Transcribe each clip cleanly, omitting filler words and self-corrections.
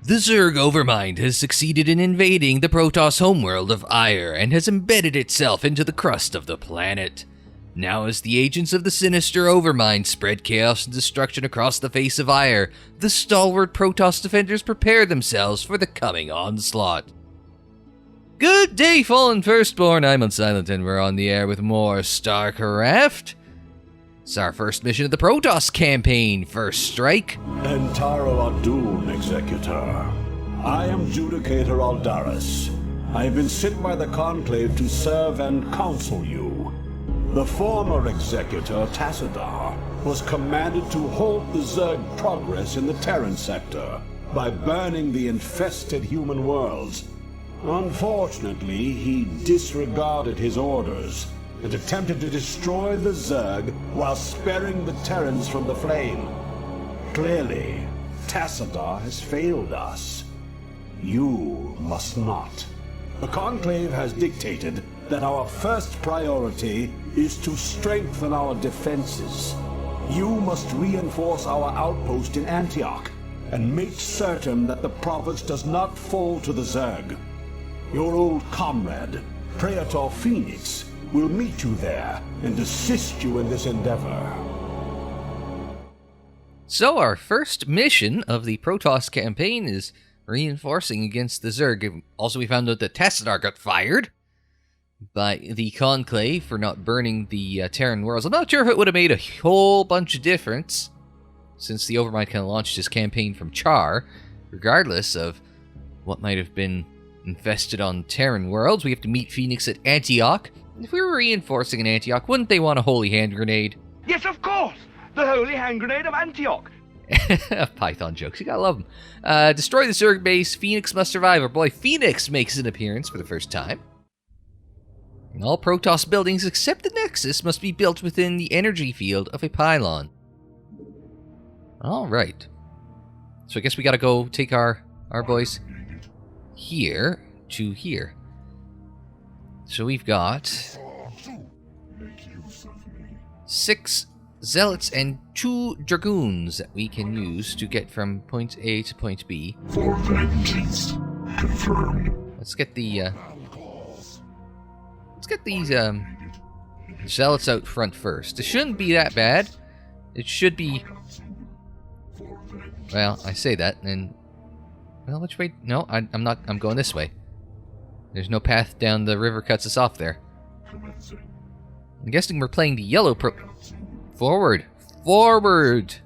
The Zerg Overmind has succeeded in invading the Protoss homeworld of Aiur and has embedded itself into the crust of the planet. Now as the agents of the sinister Overmind spread chaos and destruction across the face of Aiur, the stalwart Protoss defenders prepare themselves for the coming onslaught. Good day, Fallen Firstborn, I'm Unsilent and we're on the air with more StarCraft. It's our first mission of the Protoss campaign, First Strike. Entaro Adun, Executor. I am Judicator Aldaris. I have been sent by the Conclave to serve and counsel you. The former Executor, Tassadar, was commanded to halt the Zerg progress in the Terran sector by burning the infested human worlds. Unfortunately, he disregarded his orders and attempted to destroy the Zerg while sparing the Terrans from the flame. Clearly, Tassadar has failed us. You must not. The Conclave has dictated that our first priority is to strengthen our defenses. You must reinforce our outpost in Antioch and make certain that the province does not fall to the Zerg. Your old comrade, Praetor Fenix, will meet you there and assist you in this endeavor. So our first mission of the Protoss campaign is reinforcing against the Zerg. Also, we found out that Tassadar got fired by the Conclave for not burning the Terran worlds. I'm not sure if it would have made a whole bunch of difference, since the Overmind kind of launched his campaign from Char. Regardless of what might have been infested on Terran worlds, we have to meet Phoenix at Antioch. If we were reinforcing in Antioch, wouldn't they want a holy hand grenade? Yes, of course! The holy hand grenade of Antioch! Python jokes, you gotta love them. Destroy the Zerg base, Phoenix must survive. Our boy Phoenix makes an appearance for the first time. And all Protoss buildings except the Nexus must be built within the energy field of a pylon. Alright. So I guess we gotta go take our boys here to here. So we've got 6 Zealots and 2 Dragoons that we can use to get from point A to point B. For vengeance confirmed. Let's get these Zealots out front first. It shouldn't be that bad. It should be. Well, I say that, and well, which way? No, I'm not. I'm going this way. There's no path down the river cuts us off there. I'm guessing we're playing the yellow Forward! Forward!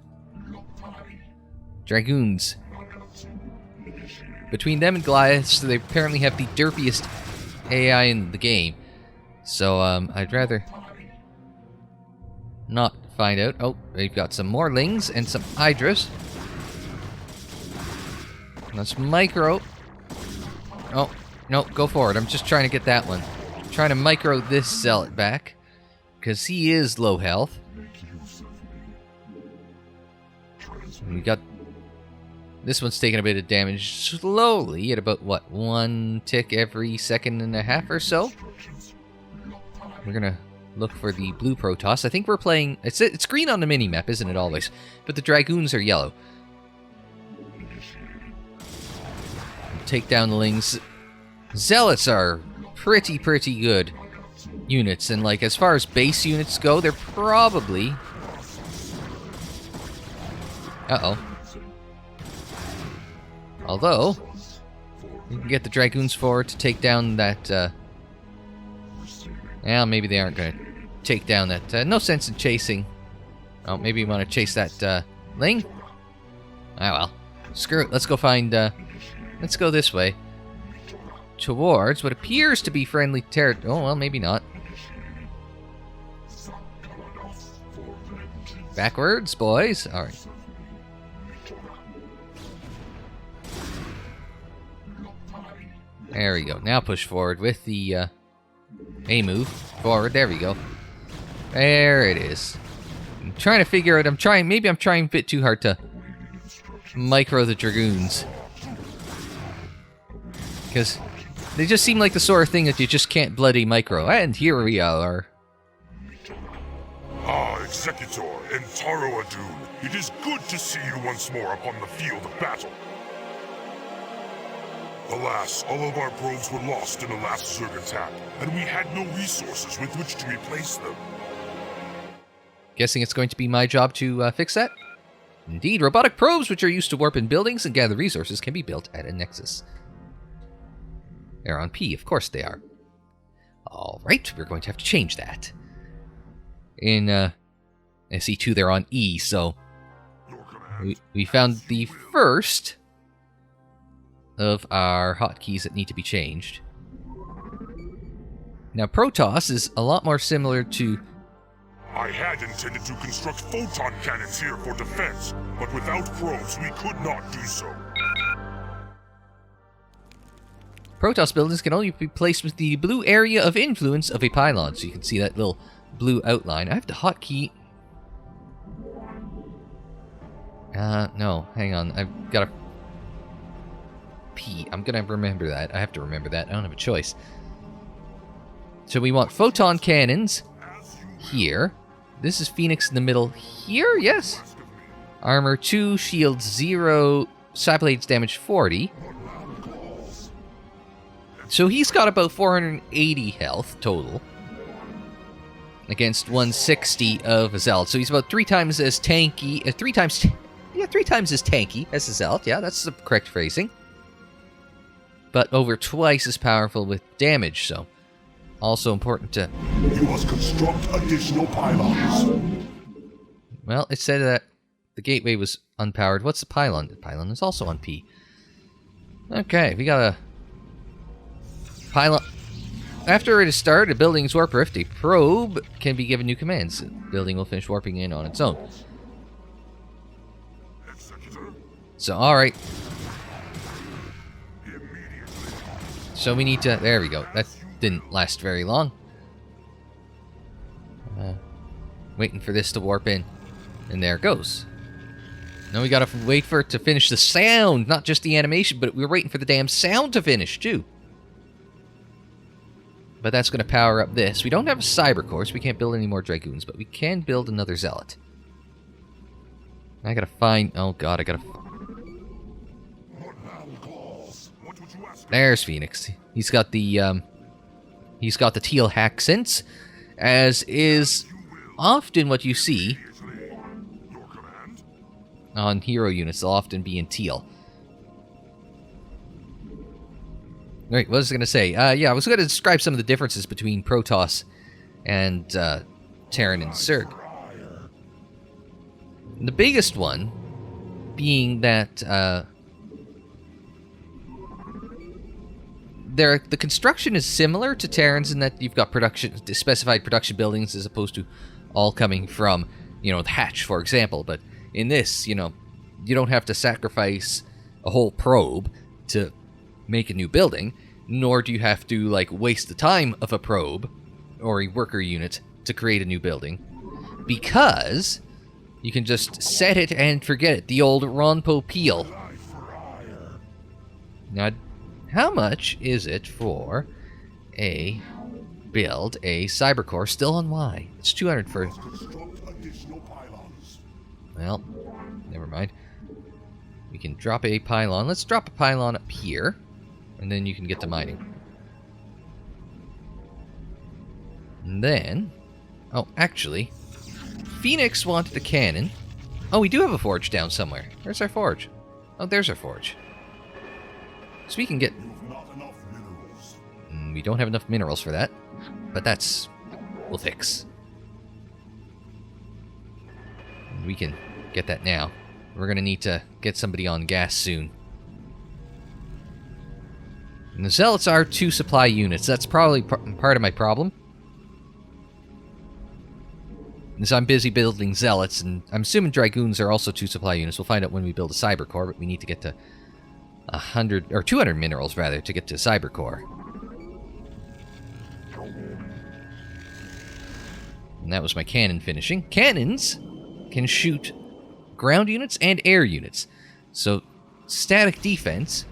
Dragoons. Between them and Goliaths, they apparently have the derpiest AI in the game. So, I'd rather not find out. Oh, they've got some more Lings and some Hydras. Let's micro. Oh, no, go forward. I'm just trying to get that one. I'm trying to micro this Zealot back, because he is low health. And we got this one's taking a bit of damage slowly at about, what, 1 tick every second and a half or so. We're gonna look for the blue Protoss. I think we're playing. It's green on the minimap, isn't it always? But the Dragoons are yellow. Take down the Lings. Zealots are pretty good units, and like as far as base units go, they're probably. Although, you can get the Dragoons forward to take down that, well, maybe they aren't going to take down that, no sense in chasing. Oh, maybe you want to chase that, Ling? Ah, well. Screw it, let's go find, let's go this way. Towards what appears to be friendly territory. Oh, well, maybe not. Backwards, boys. Alright. There we go. Now push forward with the A move. Forward. There we go. There it is. I'm trying to figure out. Maybe I'm trying a bit too hard to micro the Dragoons. Because they just seem like the sort of thing that you just can't bloody micro. And here we are. Ah, Executor, Antaro Adun. It is good to see you once more upon the field of battle. Alas, all of our probes were lost in the last Zerg attack, and we had no resources with which to replace them. Guessing it's going to be my job to fix that? Indeed, robotic probes which are used to warp in buildings and gather resources can be built at a nexus. They're on P, of course they are. Alright, we're going to have to change that. In SE2 they're on E, so we found the first of our hotkeys that need to be changed. Now Protoss is a lot more similar to... I had intended to construct photon cannons here for defense, but without probes we could not do so. Protoss buildings can only be placed with the blue area of influence of a pylon, so you can see that little blue outline. I have the hotkey... no, hang on. I've got a... P. I'm gonna remember that. I have to remember that. I don't have a choice. So we want photon cannons here. This is Phoenix in the middle here, yes. Armor 2, shield 0, Cyblades damage 40. So he's got about 480 health total against 160 of a Zealot. So he's about 3 times as tanky, 3 times as tanky as a Zealot. Yeah, that's the correct phrasing. But over twice as powerful with damage, so also important to... You must construct additional pylons. Well, it said that the gateway was unpowered. What's the pylon? The pylon is also on P. Okay, we got a pylon. After it is started, a building's warp rift, a probe can be given new commands. The building will finish warping in on its own. Executor, So, alright. So we need to... There we go. That didn't last very long. Waiting for this to warp in. And there it goes. Now we gotta wait for it to finish the sound. Not just the animation, but we're waiting for the damn sound to finish, too. But that's going to power up this. We don't have a cyber core, so we can't build any more Dragoons, but we can build another Zealot. I gotta find... Oh god, I gotta... There's Phoenix. He's got the teal accents, as is often what you see on hero units. They'll often be in teal. Right, what was I going to say? Yeah, I was going to describe some of the differences between Protoss and Terran and Zerg. And the biggest one being that the construction is similar to Terrans in that you've got specified production buildings as opposed to all coming from, the hatch, for example. But in this, you don't have to sacrifice a whole probe to make a new building, nor do you have to, waste the time of a probe or a worker unit to create a new building, because you can just set it and forget it. The old Ron Popeil. Now, how much is it for a cybercore still on Y? It's 200 for... Well, never mind. We can drop a pylon. Let's drop a pylon up here, and then you can get to mining. And then... Oh, actually, Phoenix wanted a cannon. Oh, we do have a forge down somewhere. Where's our forge? Oh, there's our forge. So we can get... We don't have enough minerals for that, but we'll fix. And we can get that now. We're going to need to get somebody on gas soon. And the Zealots are 2 supply units. That's probably part of my problem. So I'm busy building Zealots, and I'm assuming Dragoons are also 2 supply units. We'll find out when we build a cyber core, but we need to get to 100 or 200 minerals rather to get to cyber core. And that was my cannon finishing. Cannons can shoot ground units and air units. So static defense.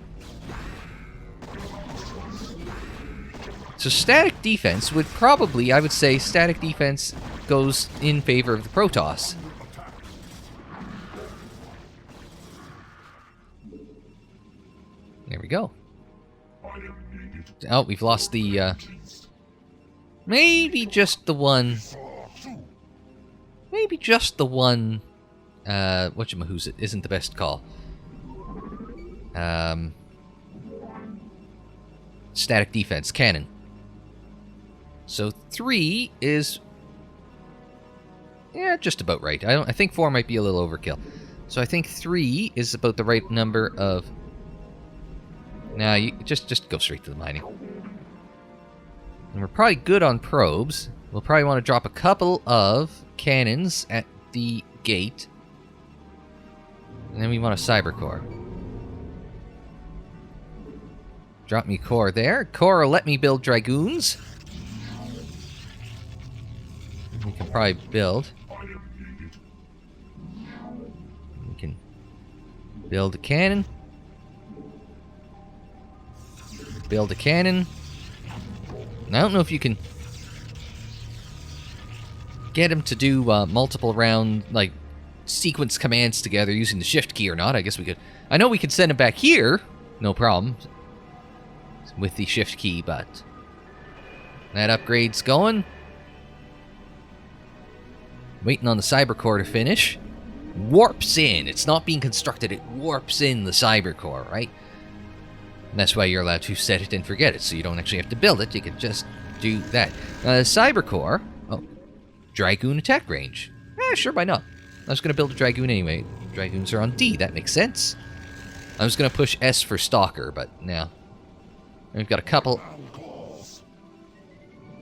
So static defense would probably, I would say, static defense goes in favor of the Protoss. There we go. Oh, we've lost the, maybe just the one... Maybe just the one, whatchamahoosit isn't the best call. Static defense, cannon. So 3 is... Yeah, just about right. I think 4 might be a little overkill. So I think 3 is about the right number of... Nah, you just go straight to the mining. And we're probably good on probes. We'll probably want to drop a couple of cannons at the gate. And then we want a cyber core. Drop me core there. Core will let me build dragoons. We can probably build. We can build a cannon. Build a cannon. And I don't know if you can get him to do multiple round, like, sequence commands together using the shift key or not. I guess we could. I know we could send him back here. No problem. With the shift key, but that upgrade's going. Waiting on the cyber core to finish. Warps in. It's not being constructed. It warps in the cyber core, right? And that's why you're allowed to set it and forget it, so you don't actually have to build it. You can just do that. Cyber core. Oh, Dragoon attack range. Sure, why not? I was going to build a Dragoon anyway. Dragoons are on D. That makes sense. I was going to push S for Stalker, but now we've got a couple.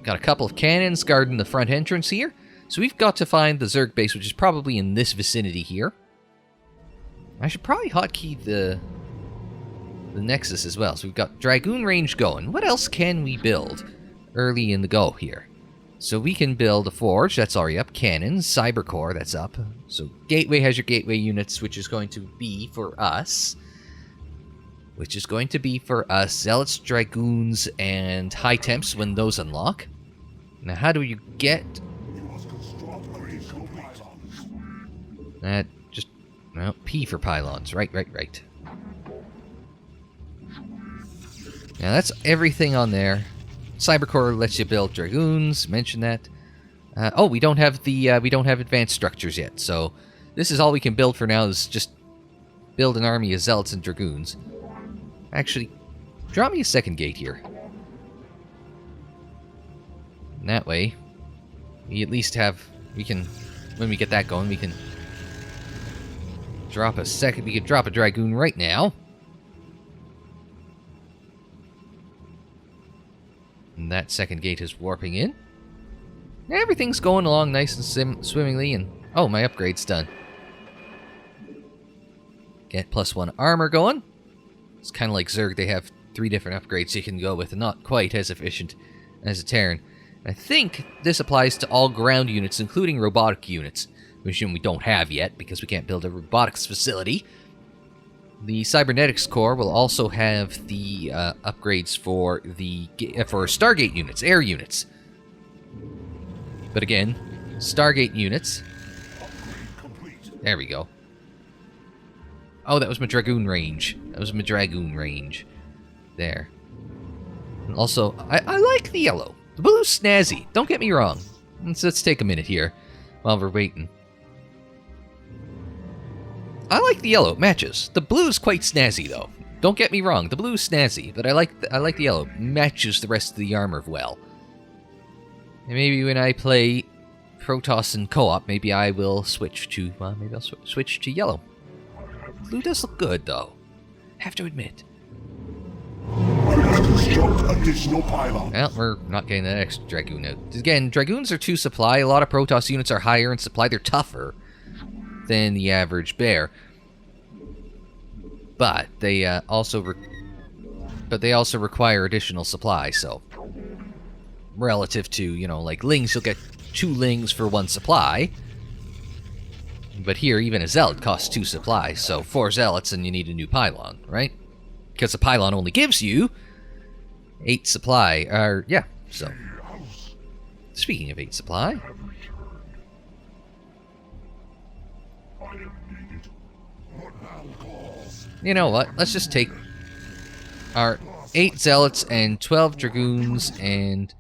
Got a couple of cannons guarding the front entrance here. So we've got to find the Zerg base, which is probably in this vicinity here. I should probably hotkey the Nexus as well. So we've got Dragoon range going. What else can we build early in the go here? So we can build a Forge, that's already up. Cannons, Cyber Core, that's up. So Gateway has your Gateway units, which is going to be for us. Zealots, Dragoons, and High Temps when those unlock. Now how do you get... That just... Well, P for pylons. Right. Now that's everything on there. Cybercore lets you build Dragoons. Mention that. Oh, we don't have the we don't have advanced structures yet. So this is all we can build for now. Is just build an army of Zealots and Dragoons. Actually, drop me a second gate here. And that way, we at least have... We can... When we get that going, we can drop a second... We could drop a Dragoon right now. And that second gate is warping in. Everything's going along nice and swimmingly, and... Oh, my upgrade's done. Get +1 armor going. It's kind of like Zerg, they have 3 different upgrades you can go with, and not quite as efficient as a Terran. I think this applies to all ground units, including robotic units, which we don't have yet, because we can't build a robotics facility. The Cybernetics Core will also have the upgrades for the Stargate units, air units. But again, Stargate units. There we go. Oh, that was my Dragoon range. There. And also, I like the yellow. The blue's snazzy. Don't get me wrong. Let's take a minute here while we're waiting. I like the yellow. It matches. The blue's quite snazzy, though. Don't get me wrong. The blue's snazzy, but I like the yellow. Matches the rest of the armor well. And maybe when I play Protoss in co-op, maybe I will switch to... maybe I'll switch to yellow. Blue does look good, though. Have to admit. Well, we're not getting that extra Dragoon out. Again, Dragoons are 2 supply. A lot of Protoss units are higher in supply. They're tougher than the average bear. But they also require additional supply, so... Relative to, you know, like Lings, you'll get 2 Lings for 1 supply. But here, even a Zealot costs 2 supplies, so 4 Zealots and you need a new pylon, right? Because a pylon only gives you 8 supply, yeah, so. Speaking of 8 supply. You know what, let's just take our 8 Zealots and 12 Dragoons and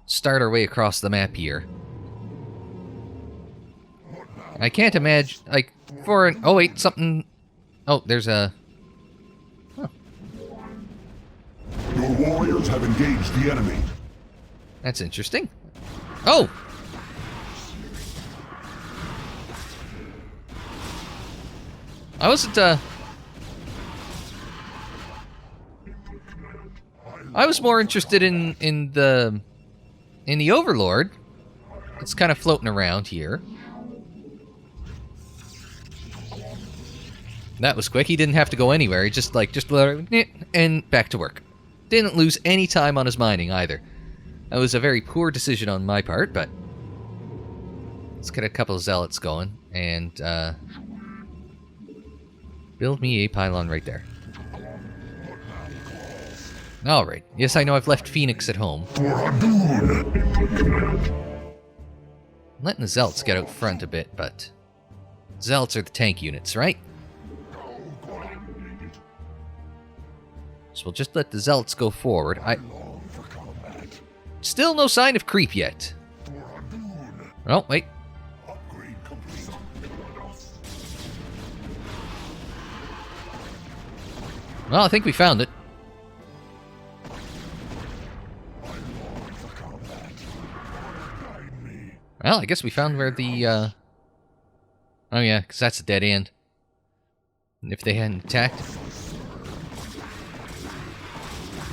start our way across the map here. I can't imagine, like, for an... Oh, wait, something... Oh, there's a... Huh. Your warriors have engaged the enemy. That's interesting. Oh! I wasn't, I was more interested in the Overlord. It's kind of floating around here. That was quick. He didn't have to go anywhere. He just let it, and back to work. Didn't lose any time on his mining either. That was a very poor decision on my part, but let's get a couple of zealots going and build me a pylon right there. Alright. Yes, I know I've left Phoenix at home. Letting the zealots get out front a bit, but zealots are the tank units, right? So we'll just let the zealots go forward. Still no sign of creep yet. Oh, wait. Well, I think we found it. Well, I guess we found where the, Oh yeah, because that's a dead end. If they hadn't attacked.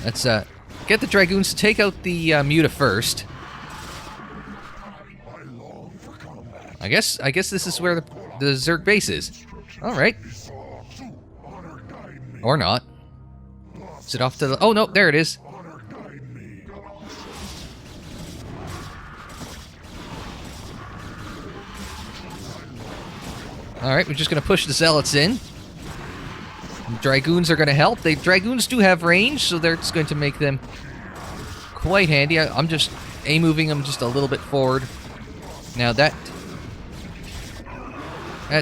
Let's, get the Dragoons to take out the, Muta first. I guess this is where the Zerg base is. Alright. Or not. Is it off to the... Oh, no, there it is. Alright, we're just going to push the Zealots in. Dragoons are going to help. Dragoons do have range, so that's going to make them quite handy. I'm just moving them just a little bit forward. Now that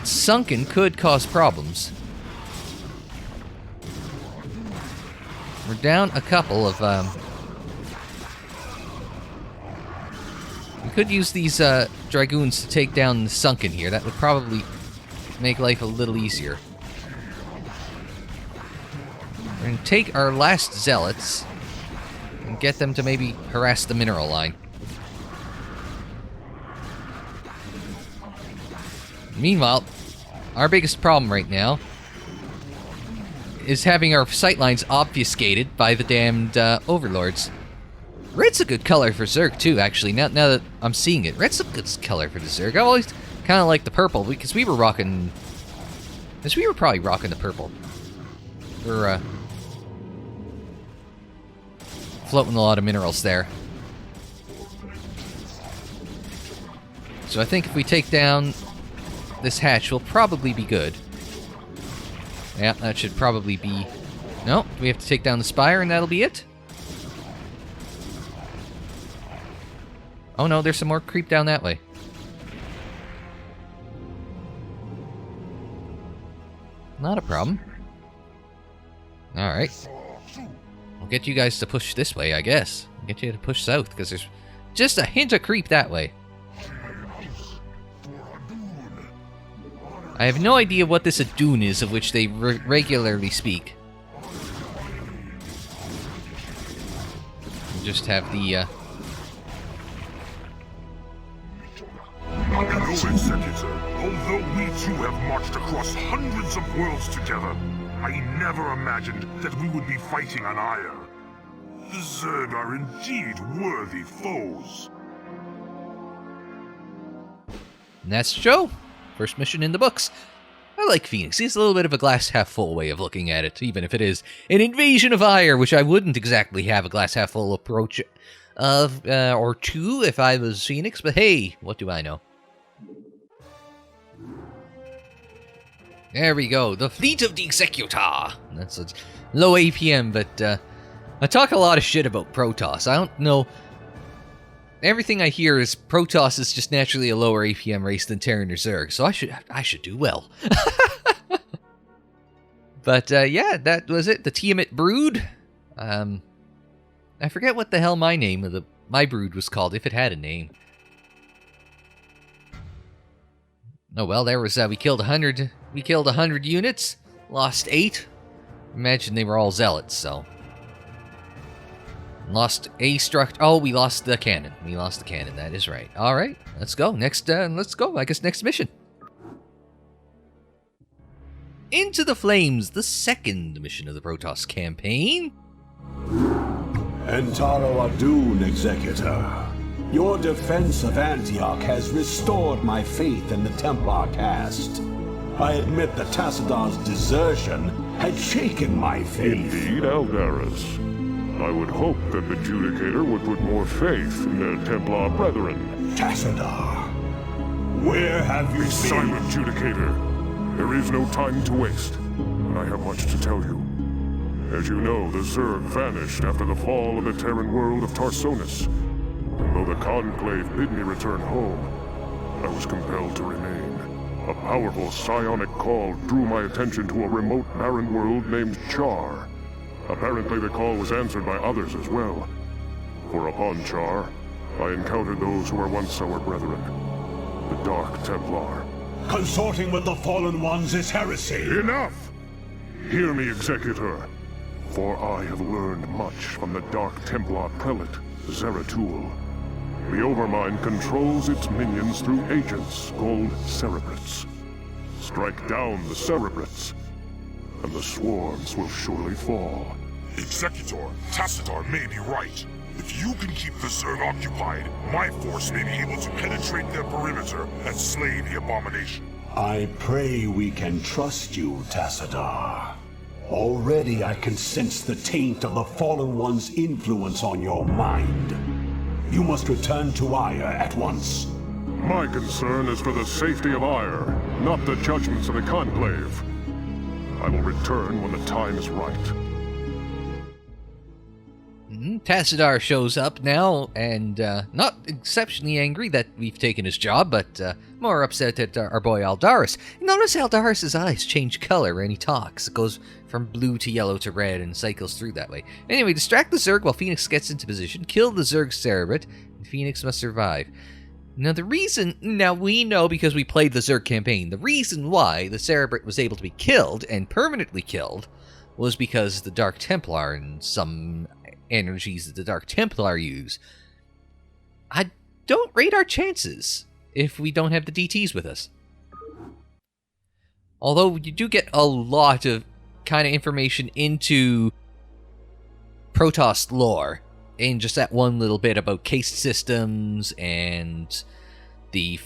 sunken could cause problems. We're down a couple of, we could use these, Dragoons to take down the sunken here. That would probably make life a little easier. We're going to take our last Zealots and get them to maybe harass the mineral line. Meanwhile, our biggest problem right now is having our sightlines obfuscated by the damned overlords. Red's a good color for Zerg too, actually. Now that I'm seeing it, red's a good color for the Zerg. I always kind of like the purple because we were rocking. Because we were probably rocking the purple. We're floating a lot of minerals there. So I think if we take down this hatch, we'll probably be good. Yeah, that should probably be... No, we have to take down the spire and that'll be it. Oh no, there's some more creep down that way. Not a problem. Alright. We'll get you guys to push this way, I guess. We'll get you to push south, because there's just a hint of creep that way. I have no idea what this Adun is of which they regularly speak. We'll just have the, Executor, although we two have marched across hundreds of worlds together, I never imagined that we would be fighting on Aiur. The Zerg are indeed worthy foes. And that's Joe. First mission in the books. I like Phoenix. He's a little bit of a glass half full way of looking at it, even if it is an invasion of Aiur, which I wouldn't exactly have a glass half full approach of, or two if I was Phoenix, but hey, what do I know? There we go, the fleet of the Executor. That's a low APM, but I talk a lot of shit about Protoss. I don't know. Everything I hear is Protoss is just naturally a lower APM race than Terran or Zerg, so I should do well. But yeah, that was it. The Tiamat Brood. I forget what the hell my name of my brood was called, if it had a name. Oh well, there was we killed 100 units, lost 8. Imagine they were all zealots, so lost a struct. Oh, we lost the cannon. We lost the cannon. That is right. All right, let's go. Next, let's go. I guess next mission. Into the Flames, the second mission of the Protoss campaign. Entaro Adun, Executor. Your defense of Antioch has restored my faith in the Templar caste. I admit that Tassadar's desertion had shaken my faith. Indeed, Aldaris. I would hope that the Judicator would put more faith in their Templar brethren. Tassadar, where have you been? Silent, Judicator. There is no time to waste, and I have much to tell you. As you know, the Zerg vanished after the fall of the Terran world of Tarsonis. And though the Conclave bid me return home, I was compelled to remain. A powerful psionic call drew my attention to a remote barren world named Char. Apparently the call was answered by others as well. For upon Char, I encountered those who were once our brethren, the Dark Templar. Consorting with the Fallen Ones is heresy. Enough! Hear me, Executor, for I have learned much from the Dark Templar Prelate, Zeratul. The Overmind controls its minions through agents called Cerebrates. Strike down the Cerebrates, and the swarms will surely fall. Executor, Tassadar may be right. If you can keep the Zerg occupied, my force may be able to penetrate their perimeter and slay the abomination. I pray we can trust you, Tassadar. Already I can sense the taint of the Fallen One's influence on your mind. You must return to Aiur at once. My concern is for the safety of Aiur, not the judgments of the Conclave. I will return when the time is right. Tassadar shows up now, and not exceptionally angry that we've taken his job, but more upset at our boy Aldaris. Notice Aldaris' eyes change color when he talks. It goes from blue to yellow to red and cycles through that way. Anyway, distract the Zerg while Fenix gets into position, kill the Zerg Cerebrate, and Fenix must survive. Now we know because we played the Zerg campaign, the reason why the Cerebrate was able to be killed, and permanently killed, was because the Dark Templar and some energies that the Dark Templar use. I don't rate our chances if we don't have the DTs with us. Although you do get a lot of kind of information into Protoss lore in just that one little bit about caste systems and the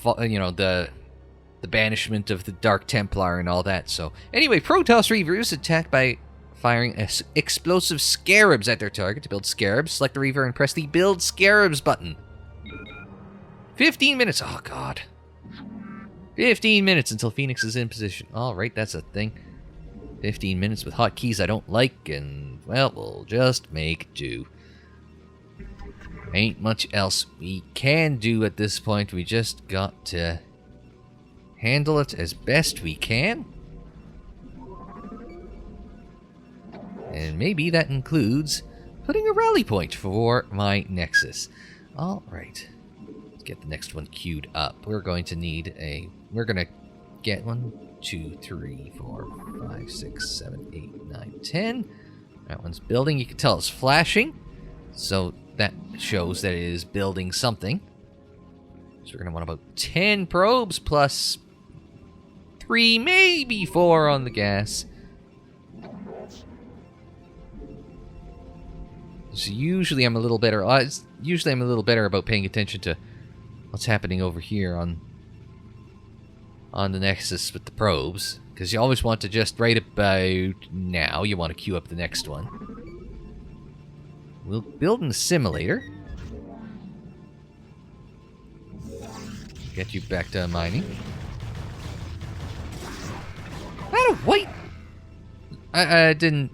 banishment of the Dark Templar and all that. So anyway, Protoss Reavers attacked by firing explosive scarabs at their target. To build scarabs, select the Reaver and press the Build Scarabs button. 15 minutes. Oh, God. 15 minutes until Fenix is in position. Alright, that's a thing. 15 minutes with hotkeys I don't like, and, well, we'll just make do. Ain't much else we can do at this point. We just got to handle it as best we can. And maybe that includes putting a rally point for my Nexus. Alright. Let's get the next one queued up. We're going to need we're going to get 1, 2, 3, 4, 5, 6, 7, 8, 9, 10. That one's building. You can tell it's flashing. So that shows that it is building something. So we're going to want about 10 probes plus 3, maybe 4 on the gas. So usually I'm a little better about paying attention to what's happening over here on the Nexus with the probes, because you always want to just right about now you want to queue up the next one. We'll build an assimilator. Get you back to mining. That a white. I didn't.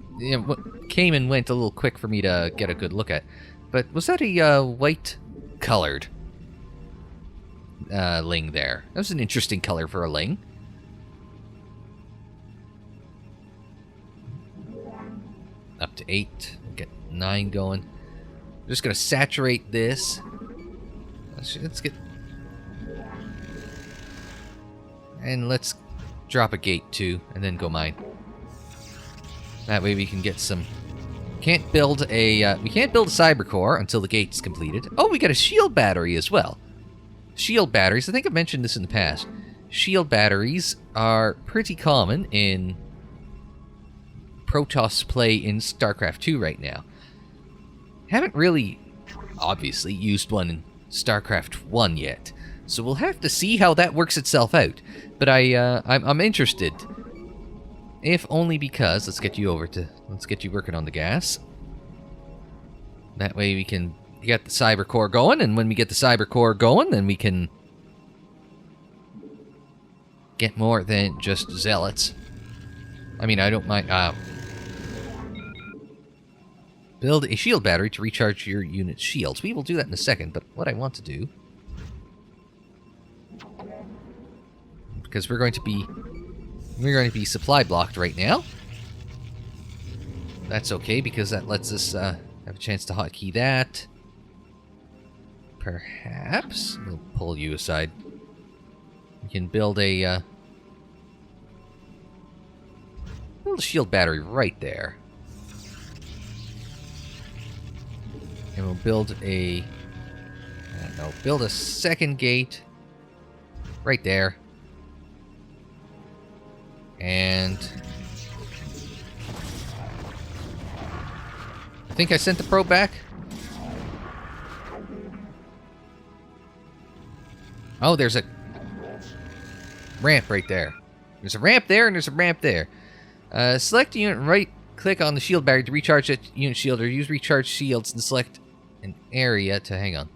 Came and went a little quick for me to get a good look at. But was that a white-colored Ling there? That was an interesting color for a Ling. Up to 8. Get 9 going. I'm just going to saturate this. Let's get... And let's drop a gate too, and then go mine. That way we can get some... we can't build a cyber core until the gate's completed. Oh, we got a shield battery as well. Shield batteries, I think I've mentioned this in the past. Shield batteries are pretty common in Protoss play in StarCraft 2 right now. Haven't really, obviously, used one in StarCraft 1 yet. So we'll have to see how that works itself out. But I'm interested. If only because, let's get you working on the gas. That way we can get the cyber core going, and when we get the cyber core going, then we can get more than just zealots. I mean, I don't mind. Build a shield battery to recharge your unit's shields. We will do that in a second, but what I want to do, because we're going to be supply blocked right now. That's okay, because that lets us have a chance to hotkey that. Perhaps we'll pull you aside. We can build a shield battery right there, and we'll build a second gate right there. And I think I sent the probe back. Oh, there's a ramp right there. There's a ramp there, and there's a ramp there. Select a unit and right-click on the shield battery to recharge that unit shield, or use recharge shields and select an area to... hang on.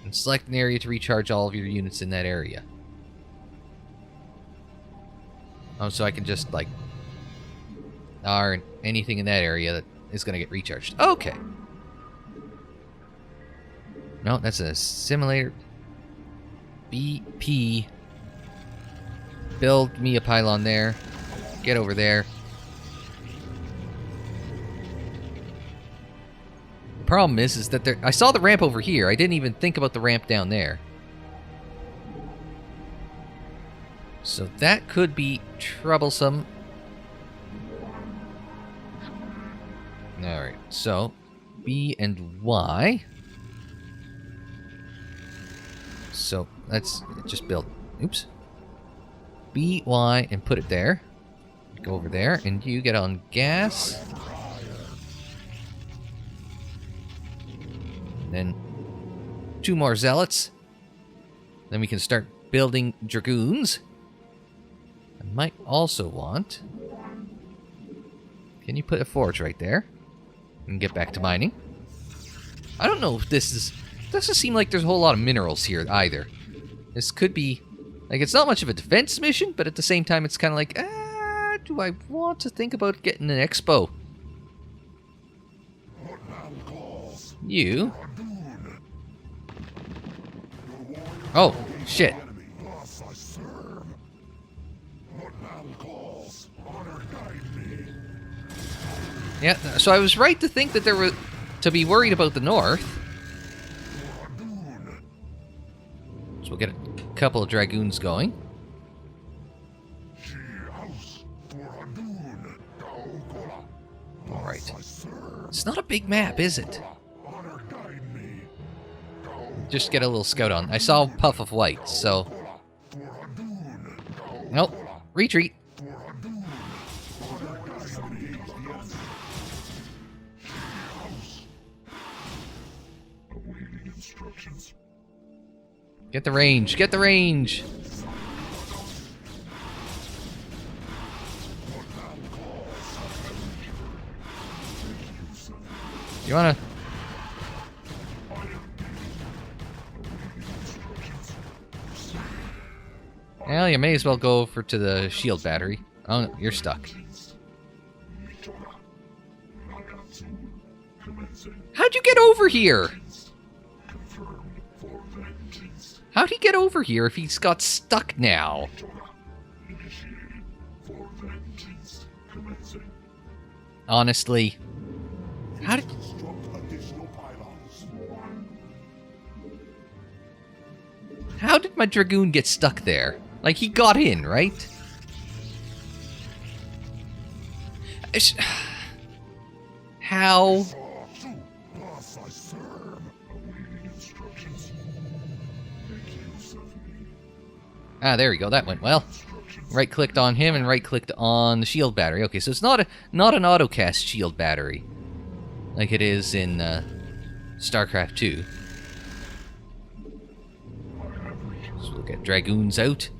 And select an area to recharge all of your units in that area. Oh, so I can just, like... or anything in that area that is going to get recharged. Okay. No, that's a simulator. BP. Build me a pylon there. Get over there. The problem is that I saw the ramp over here. I didn't even think about the ramp down there. So that could be troublesome. Alright, so B and Y. So let's just build. Oops. B, Y, and put it there. Go over there, and you get on gas. And then 2 more zealots. Then we can start building dragoons. I might also want... can you put a forge right there? And get back to mining. I don't know if this is... doesn't seem like there's a whole lot of minerals here either. This could be... like, it's not much of a defense mission, but at the same time, it's kind of like, do I want to think about getting an expo? You? Oh, shit. Yeah, so I was right to think that there were... to be worried about the north. So we'll get a couple of dragoons going. Alright. It's not a big map, is it? Just get a little scout on. I saw a puff of white, so... nope. Retreat. Get the range. Get the range. You wanna... well, you may as well go over to the shield battery. Oh, no, you're stuck. How'd you get over here? How'd he get over here if he's got stuck now? Honestly, How did... How did my Dragoon get stuck there? Like, he got in, right? How? Ah, there we go. That went well. Right-clicked on him and right-clicked on the shield battery. Okay, so it's not an auto-cast shield battery like it is in StarCraft 2. So we'll get Dragoons out.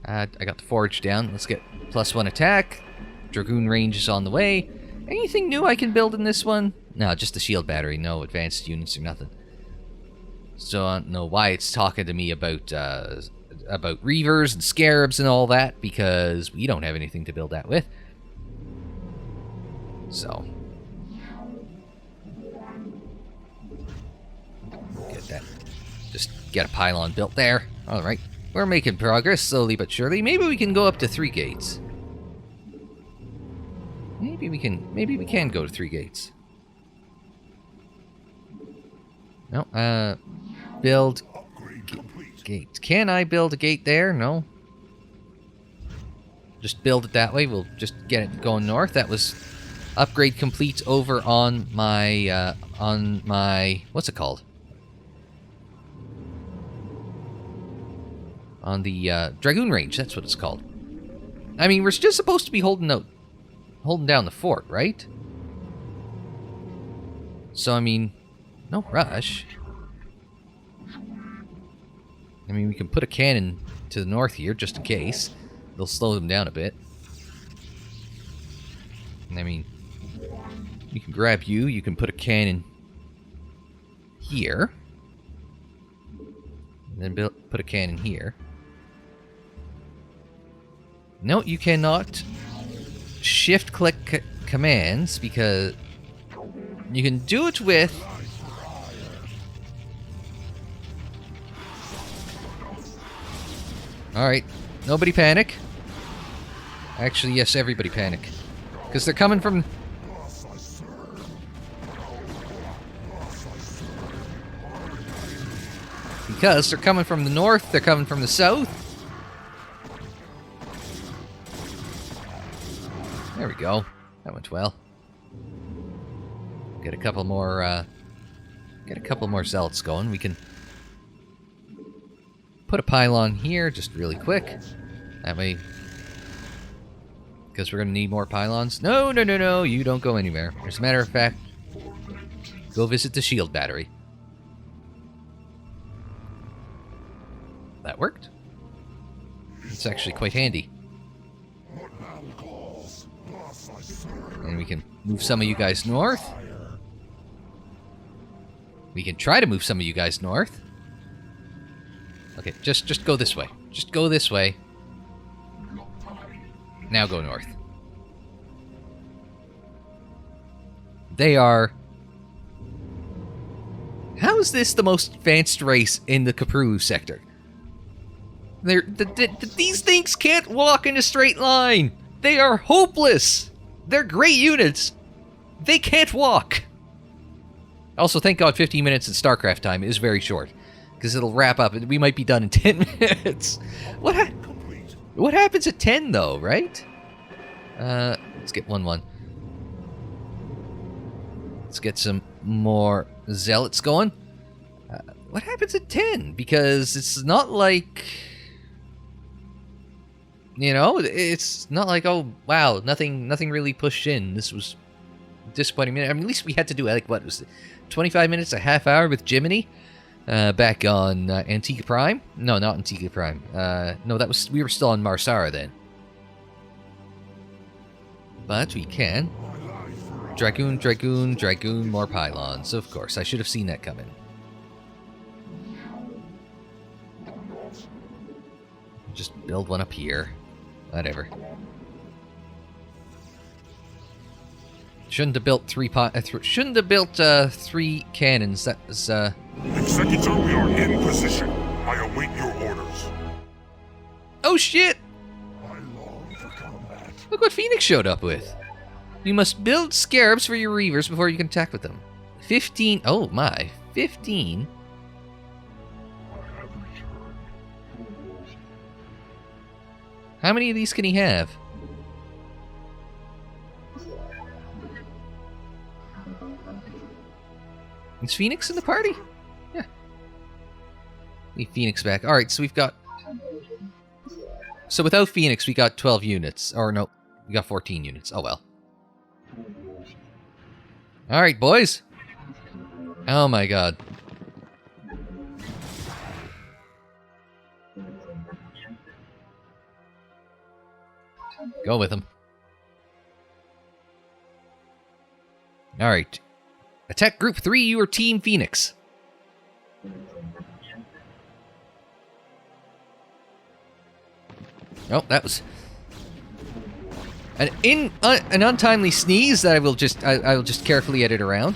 I got the forge down. Let's get +1 attack. Dragoon range is on the way. Anything new I can build in this one? No, just the shield battery. No advanced units or nothing. So I don't know why it's talking to me about Reavers and Scarabs and all that, because we don't have anything to build that with. So get that. Just get a pylon built there. Alright. We're making progress, slowly but surely. Maybe we can go up to 3 gates. Maybe we can go to 3 gates. No, build gate. Can I build a gate there? No. Just build it that way. We'll just get it going north. That was upgrade complete over on my, what's it called? On the Dragoon range, that's what it's called. I mean, we're just supposed to be holding down the fort, right? So, I mean, no rush. I mean, we can put a cannon to the north here, just in case. They'll slow them down a bit. And I mean, you can grab you, you can put a cannon here. And then put a cannon here. No, you cannot shift-click commands, because you can do it with... Alright, nobody panic. Actually, yes, everybody panic. Because they're coming from... Because they're coming from the north, they're coming from the south. There we go. That went well. Get a couple more zealots going. We can put a pylon here, just really quick. That way, because we're gonna need more pylons. No, no, no, no! You don't go anywhere. As a matter of fact, go visit the shield battery. That worked. It's actually quite handy. And we can move some of you guys north. We can try to move some of you guys north. Okay, just go this way. Just go this way. Now go north. They are... How is this the most advanced race in the Kapru sector? These things can't walk in a straight line. They are hopeless. They're great units. They can't walk. Also, thank God 15 minutes in StarCraft time is very short, because it'll wrap up and we might be done in 10 minutes. What happens at 10 though, right? Let's get 1-1. Let's get some more zealots going. What happens at 10? Because it's not like... You know, it's not like, oh, wow, nothing really pushed in. This was disappointing. I mean, at least we had to do, like, what was it, 25 minutes, a half hour with Jiminy back on Antigua Prime? No, not Antigua Prime. No, that was, we were still on Marsara then. But we can. Dragoon, Dragoon, Dragoon, more pylons. Of course, I should have seen that coming. Just build one up here. Whatever. Shouldn't have built three cannons. That was Executor, we are in position. I await your orders. Oh shit! Look what Phoenix showed up with. You must build scarabs for your reavers before you can attack with them. 15. Oh my. 15. How many of these can he have? Is Phoenix in the party? Yeah. Leave Phoenix back. Alright, so we've got... So without Phoenix, we got 12 units. Or no, we got 14 units. Oh well. Alright, boys. Oh my god. Go with him. Alright. Attack Group 3, you are Team Phoenix. Oh, that was... an untimely sneeze that I will just carefully edit around.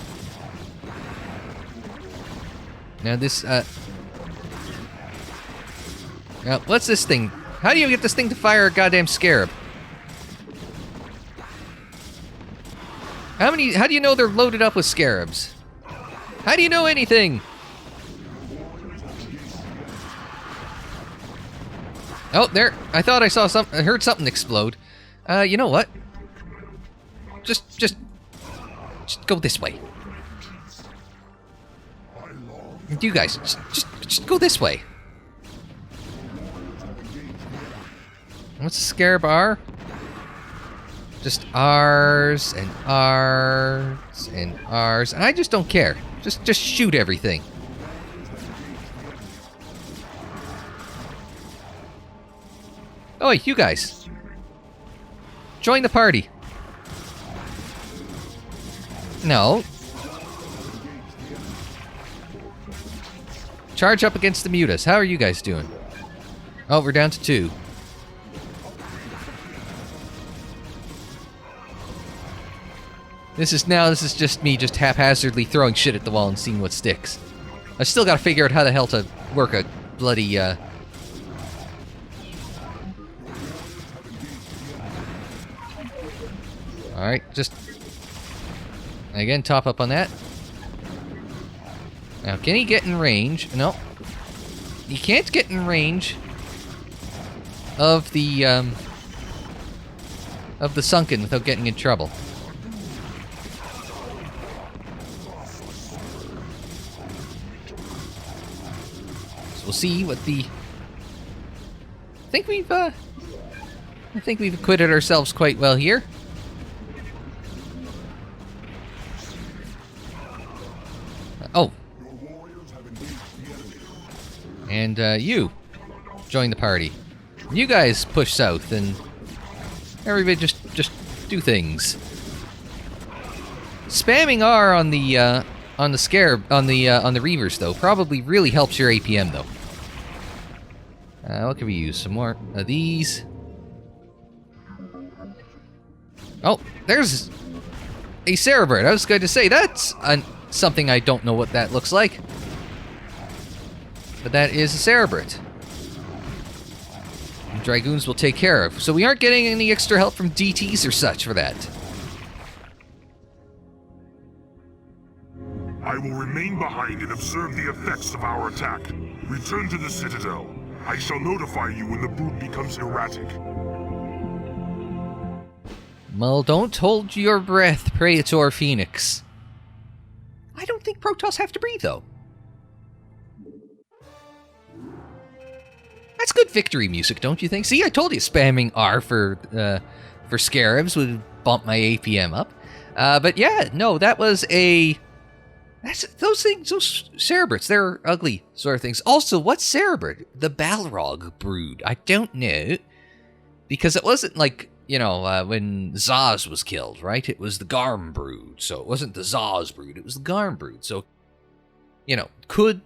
Now this, Now, what's this thing? How do you get this thing to fire a goddamn scarab? How do you know they're loaded up with scarabs? How do you know anything? Oh, there. I thought I saw I heard something explode. You know what? Just go this way. You guys, just go this way. What's the scarab R? Just R's and R's and R's, and I just don't care. Just shoot everything. Oh, you guys. Join the party. No. Charge up against the mutas. How are you guys doing? Oh, we're down to 2. This is just me just haphazardly throwing shit at the wall and seeing what sticks. I still gotta figure out how the hell to work a bloody, Alright, just... Again, top up on that. Now, can he get in range? No. He can't get in range of the sunken without getting in trouble. So we'll see what the... I think we've acquitted ourselves quite well here. Oh. And, you join the party. You guys push south, and everybody just do things. Spamming R on the scarab, on the reavers, though, probably really helps your APM, though. What can we use? Some more of these. Oh, there's a Cerebrate. I was going to say, that's something I don't know what that looks like. But that is a Cerebrate. Dragoons will take care of. So we aren't getting any extra help from DTs or such for that. I will remain behind and observe the effects of our attack. Return to the Citadel. I shall notify you when the brood becomes erratic. Well, don't hold your breath, Praetor Fenix. I don't think Protoss have to breathe, though. That's good victory music, don't you think? See, I told you spamming R for scarabs would bump my APM up. But yeah, no, that was a... those Cerebrates, they're ugly sort of things. Also, what's Cerebrate? The Balrog brood. I don't know. Because it wasn't like, you know, when Zaz was killed, right? It was the Garm brood. So it wasn't the Zaz brood, it was the Garm brood. So, you know, could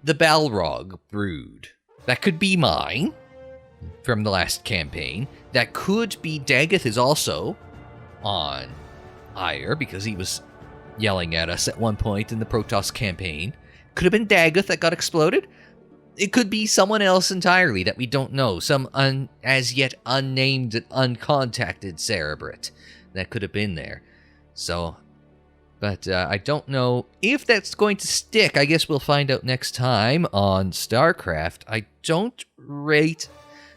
the Balrog brood... That could be mine, from the last campaign. That could be Daggett is also on Aiur, because he was yelling at us at one point in the Protoss campaign. Could have been Daggett that got exploded. It could be someone else entirely that we don't know. Some as yet unnamed and uncontacted Cerebrate that could have been there. So, but I don't know if that's going to stick. I guess we'll find out next time on StarCraft. I don't rate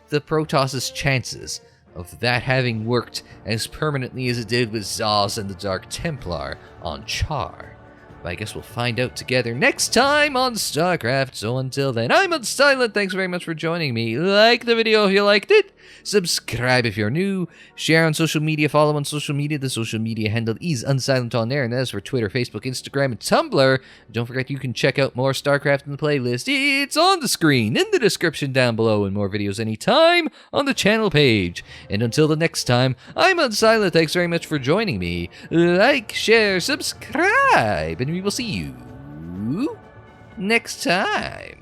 the Protoss' chances of that having worked as permanently as it did with Zaz and the Dark Templar on Char. But I guess we'll find out together next time on StarCraft. So until then, I'm Unsilent. Thanks very much for joining me. Like the video if you liked it. Subscribe if you're new. Share on social media. Follow on social media. The social media handle is Unsilent on there. And that is for Twitter, Facebook, Instagram, and Tumblr. Don't forget you can check out more StarCraft in the playlist. It's on the screen, in the description down below, and more videos anytime on the channel page. And until the next time, I'm Unsilent. Thanks very much for joining me. Like, share, subscribe, and we will see you next time.